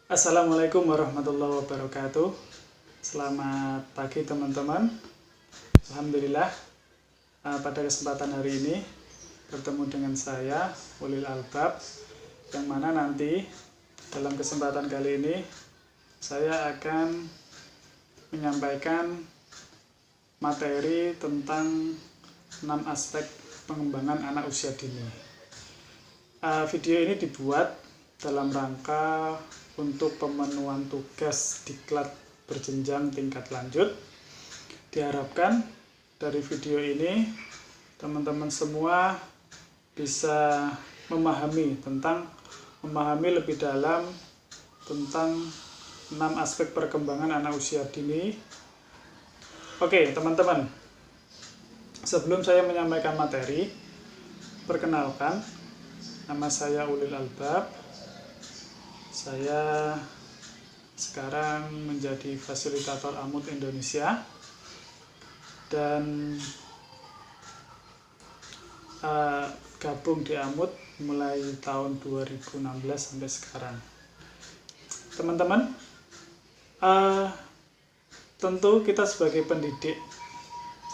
Assalamualaikum warahmatullahi wabarakatuh. Selamat pagi teman-teman. Alhamdulillah pada kesempatan hari ini bertemu dengan saya Ulil Albab, yang mana nanti dalam kesempatan kali ini saya akan menyampaikan materi tentang 6 aspek pengembangan anak usia dini. Video ini dibuat dalam rangka untuk pemenuhan tugas diklat berjenjang tingkat lanjut. Diharapkan dari video ini teman-teman semua bisa memahami lebih dalam tentang 6 aspek perkembangan anak usia dini. Oke teman-teman, sebelum saya menyampaikan materi, perkenalkan, nama saya Ulil Albab. Saya sekarang menjadi fasilitator AMUT Indonesia dan gabung di AMUT mulai tahun 2016 sampai sekarang. Teman-teman, tentu kita sebagai pendidik,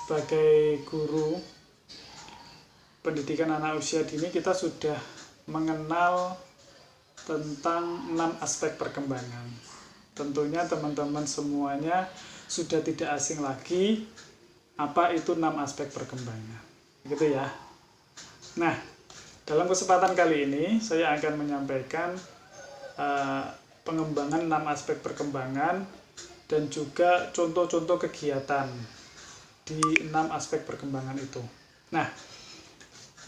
sebagai guru pendidikan anak usia dini, kita sudah mengenal tentang 6 aspek perkembangan. Tentunya teman-teman semuanya sudah tidak asing lagi apa itu 6 aspek perkembangan, gitu ya. Nah, dalam kesempatan kali ini saya akan menyampaikan pengembangan 6 aspek perkembangan dan juga contoh-contoh kegiatan di 6 aspek perkembangan itu. Nah,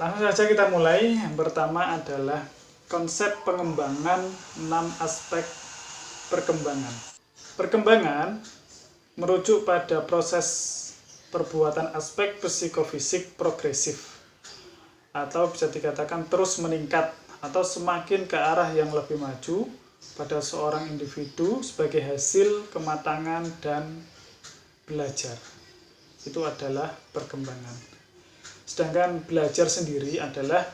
langsung saja kita mulai. Yang pertama adalah konsep pengembangan 6 aspek perkembangan. Perkembangan merujuk pada proses perbuatan aspek psikofisik progresif, atau bisa dikatakan terus meningkat atau semakin ke arah yang lebih maju pada seorang individu sebagai hasil kematangan dan belajar. Itu adalah perkembangan. Sedangkan belajar sendiri adalah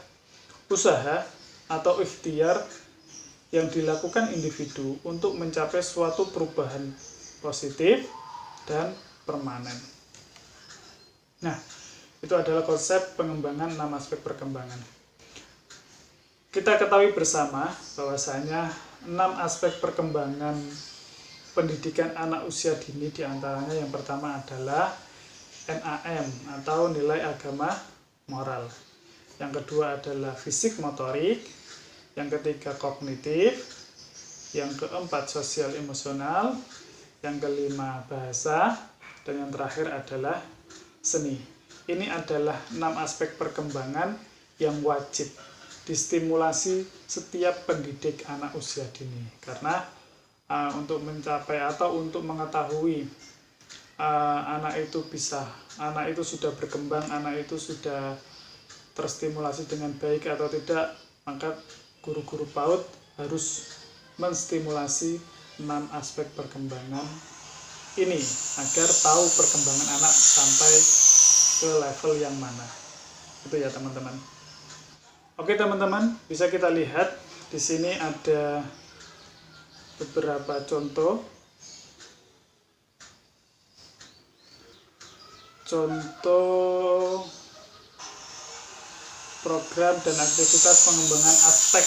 usaha atau ikhtiar yang dilakukan individu untuk mencapai suatu perubahan positif dan permanen. Nah, itu adalah konsep pengembangan 6 aspek perkembangan. Kita ketahui bersama bahwasanya 6 aspek perkembangan pendidikan anak usia dini diantaranya yang pertama adalah NAM atau nilai agama moral. Yang kedua adalah fisik motorik, yang ketiga kognitif, yang keempat sosial emosional, yang kelima bahasa, dan yang terakhir adalah seni. Ini adalah 6 aspek perkembangan yang wajib distimulasi setiap pendidik anak usia dini, karena untuk mencapai atau untuk mengetahui anak itu sudah berkembang, anak itu sudah terstimulasi dengan baik atau tidak, maka guru-guru PAUD harus menstimulasi 6 aspek perkembangan ini agar tahu perkembangan anak sampai ke level yang mana. Itu ya teman-teman. Oke teman-teman, bisa kita lihat di sini ada beberapa contoh program dan aktivitas pengembangan aspek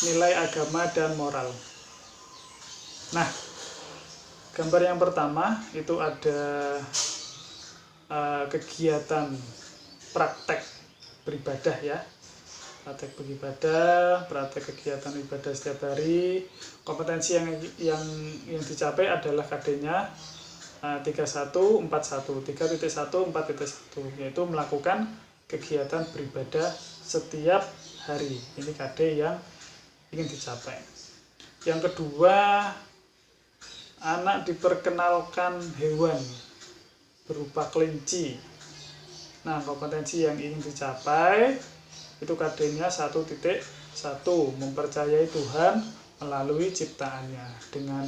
nilai agama dan moral. Nah, gambar yang pertama itu ada kegiatan praktek beribadah ya. Praktek kegiatan ibadah setiap hari. Kompetensi yang dicapai adalah KD-nya 3141, 3.1, 4.1, yaitu melakukan kegiatan beribadah setiap hari. Ini KD yang ingin dicapai. Yang kedua, anak diperkenalkan hewan berupa kelinci. Nah, kompetensi yang ingin dicapai itu KD-nya 1.1, mempercayai Tuhan melalui ciptaannya dengan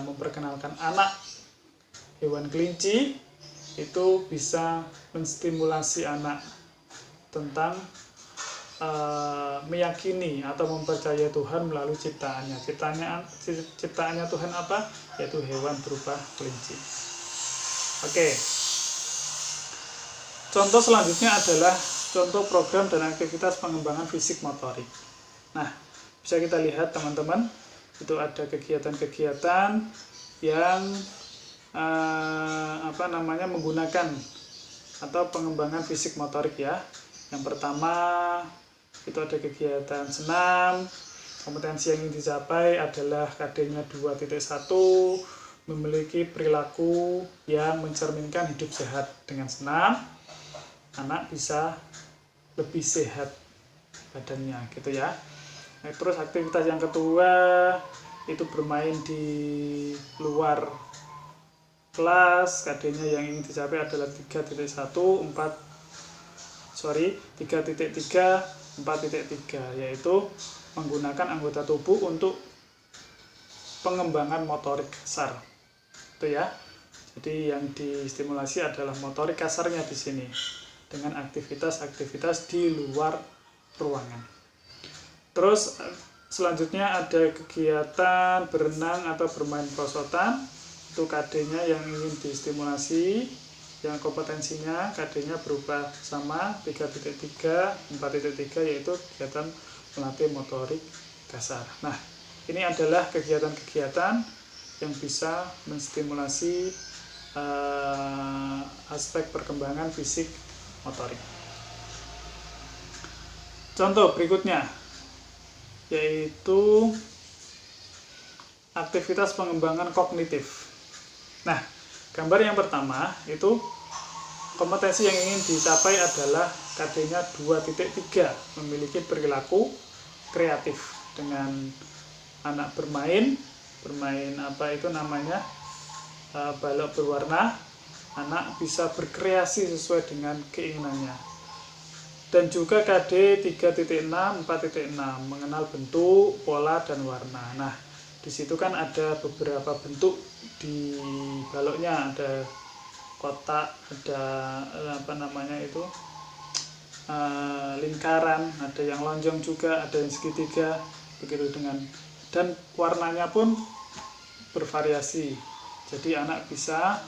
memperkenalkan anak hewan kelinci. Itu bisa menstimulasi anak tentang meyakini atau mempercayai Tuhan melalui ciptaannya. Ciptaannya Tuhan apa? Yaitu hewan berupa kelinci. Oke. Contoh selanjutnya adalah contoh program dan aktivitas pengembangan fisik motorik. Nah, bisa kita lihat teman-teman, itu ada kegiatan-kegiatan yang menggunakan atau pengembangan fisik motorik ya. Yang pertama itu ada kegiatan senam. Kompetensi yang ingin dicapai adalah KD-nya 2.1, memiliki perilaku yang mencerminkan hidup sehat. Dengan senam anak bisa lebih sehat badannya gitu ya. Nah, terus aktivitas yang kedua itu bermain di luar kelas. KD-nya yang ingin dicapai adalah 3.3, 4.3, yaitu menggunakan anggota tubuh untuk pengembangan motorik kasar. Itu ya. Jadi yang distimulasi adalah motorik kasarnya di sini dengan aktivitas-aktivitas di luar ruangan. Terus selanjutnya ada kegiatan berenang atau bermain perosotan. Itu KD-nya yang ingin distimulasi, yang kompetensinya KD-nya berupa sama 3.3, 4.3, yaitu kegiatan melatih motorik kasar. Nah, ini adalah kegiatan-kegiatan yang bisa menstimulasi aspek perkembangan fisik motorik. Contoh berikutnya yaitu aktivitas pengembangan kognitif. Nah, gambar yang pertama itu kompetensi yang ingin dicapai adalah KD-nya 2.3, memiliki perilaku kreatif. Dengan anak bermain balok berwarna, anak bisa berkreasi sesuai dengan keinginannya. Dan juga KD 3.6, 4.6, mengenal bentuk, pola, dan warna. Nah, di situ kan ada beberapa bentuk di baloknya, ada kotak, ada lingkaran, ada yang lonjong juga, ada yang segitiga, begitu dan warnanya pun bervariasi. Jadi anak bisa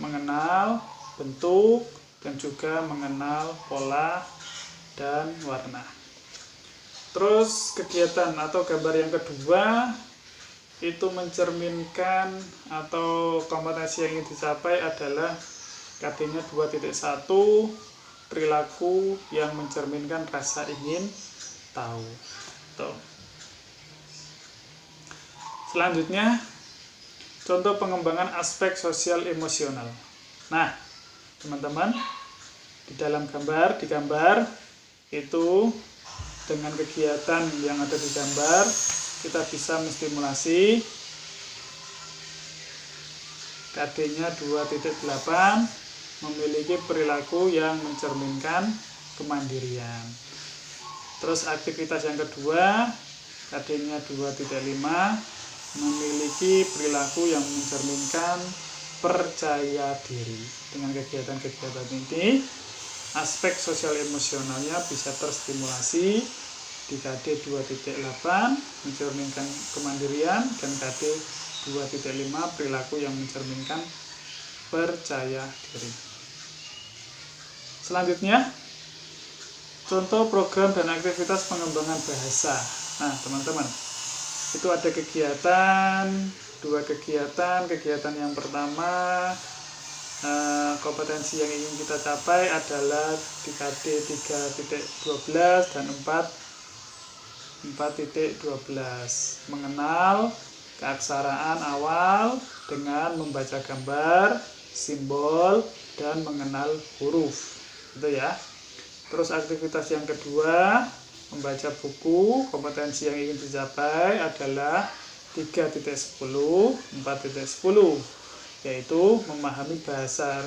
mengenal bentuk dan juga mengenal pola dan warna. Terus kegiatan atau gambar yang kedua itu mencerminkan atau kompetensi yang ingin dicapai adalah KD-nya 2.1, perilaku yang mencerminkan rasa ingin tahu. Selanjutnya, contoh pengembangan aspek sosial emosional. Nah, teman-teman, di gambar itu dengan kegiatan yang ada di gambar, kita bisa menstimulasi KD-nya 2.8, memiliki perilaku yang mencerminkan kemandirian. Terus aktivitas yang kedua, KD-nya 2.5, memiliki perilaku yang mencerminkan percaya diri. Dengan kegiatan-kegiatan ini, aspek sosial emosionalnya bisa terstimulasi di KD 2.8, mencerminkan kemandirian, dan KD 2.5, perilaku yang mencerminkan percaya diri. Selanjutnya, contoh program dan aktivitas pengembangan bahasa. Nah, teman-teman, itu ada dua kegiatan. Kegiatan yang pertama, kompetensi yang ingin kita capai adalah di KD 3.12 dan 4.12, mengenal keaksaraan awal dengan membaca gambar, simbol, dan mengenal huruf. Itu ya. Terus aktivitas yang kedua, membaca buku. Kompetensi yang ingin dicapai adalah 3.10, 4.10, yaitu memahami bahasa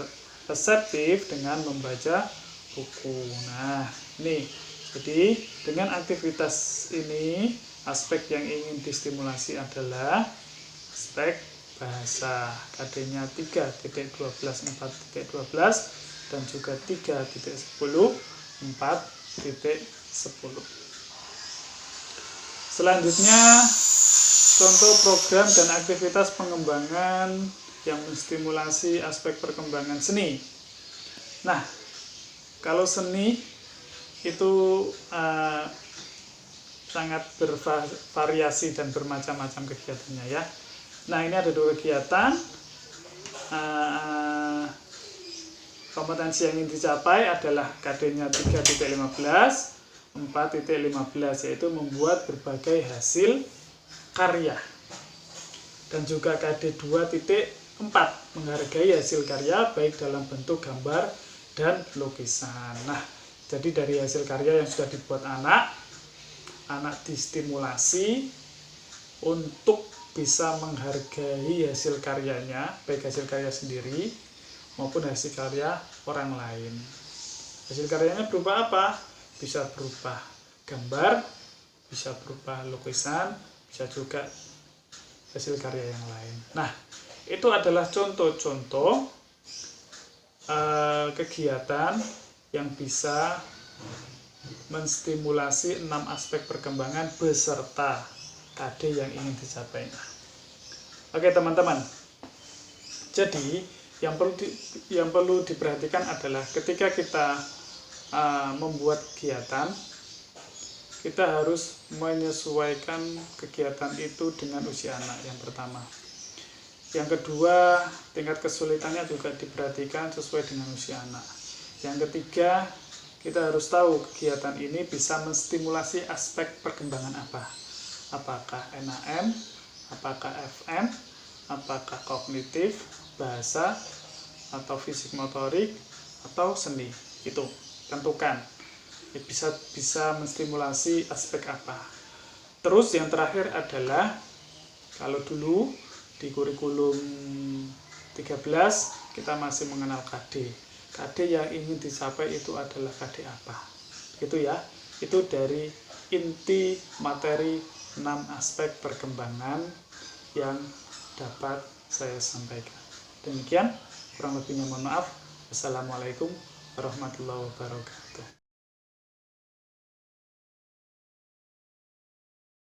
reseptif dengan membaca buku. Nah, ini jadi dengan aktivitas ini, aspek yang ingin distimulasi adalah aspek bahasa. KD-nya 3.12, 4.12, dan juga 3.10, 4.10. Selanjutnya, contoh program dan aktivitas pengembangan yang menstimulasi aspek perkembangan seni. Nah, kalau seni itu sangat bervariasi dan bermacam-macam kegiatannya ya. Nah, ini ada 2 kegiatan. Kompetensi yang ingin dicapai adalah KD-nya 3.15, 4.15, yaitu membuat berbagai hasil karya. Dan juga KD 2.4, menghargai hasil karya baik dalam bentuk gambar dan lukisan. Nah, jadi dari hasil karya yang sudah dibuat anak distimulasi untuk bisa menghargai hasil karyanya, baik hasil karya sendiri maupun hasil karya orang lain. Hasil karyanya berupa apa? Bisa berupa gambar, bisa berupa lukisan, bisa juga hasil karya yang lain. Nah, itu adalah contoh-contoh kegiatan yang bisa menstimulasi 6 aspek perkembangan beserta KD yang ingin dicapai. Oke teman-teman, jadi yang perlu diperhatikan adalah ketika kita membuat kegiatan, kita harus menyesuaikan kegiatan itu dengan usia anak yang pertama. Yang kedua, tingkat kesulitannya juga diperhatikan sesuai dengan usia anak. Yang ketiga, kita harus tahu kegiatan ini bisa menstimulasi aspek perkembangan apa. Apakah NAM, apakah FM, apakah kognitif, bahasa, atau fisik motorik, atau seni. Itu tentukan. Bisa menstimulasi aspek apa. Terus yang terakhir adalah, kalau dulu di kurikulum 13 kita masih mengenal KD. KD yang ingin dicapai itu adalah KD apa? Itu ya. Itu dari inti materi 6 aspek perkembangan yang dapat saya sampaikan. Demikian, kurang lebihnya mohon maaf. Wassalamualaikum warahmatullahi wabarakatuh.